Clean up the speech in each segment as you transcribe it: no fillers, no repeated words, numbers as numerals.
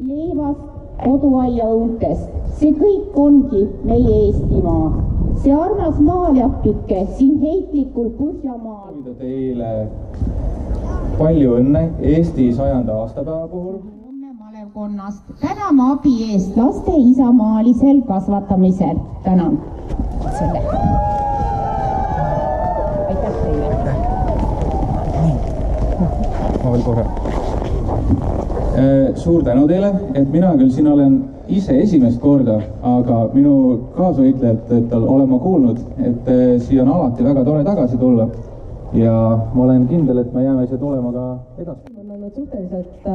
Leevast, koduaia õuntest, see kõik ongi meie Eestimaa. See armas maaljapike siin heitlikul Põhjamaal. Teile palju õnne Eesti 100. aastapäeva puhul. Malevkonnast täname abi eest laste isamaalisel kasvatamisel. Tänan selle. Aitäh teile. Ma veel korra. Suur tänu teile, et mina küll siin olen ise esimest korda, aga minu kaasvõitlejalt olen ma kuulnud, et siia on alati väga tore tagasi tulla ja ma olen kindel, et me jääme siia tulema ka edasi. On olnud suhteliselt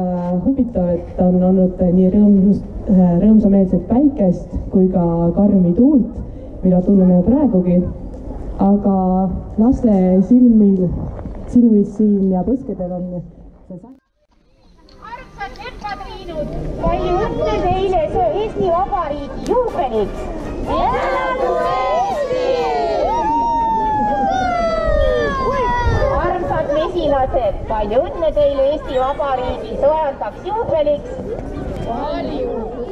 huvitav, et on olnud nii rõõmsameelset päikest kui ka karmi tuult, mida tunneme praegugi, aga laste silmis siin ja põskedel on see Palju õnne teile Eesti Vabariigi juubeliks! Elagu Eesti! Armsad mesilased, palju õnne teile Eesti Vabariigi 100. juubeliks! Palju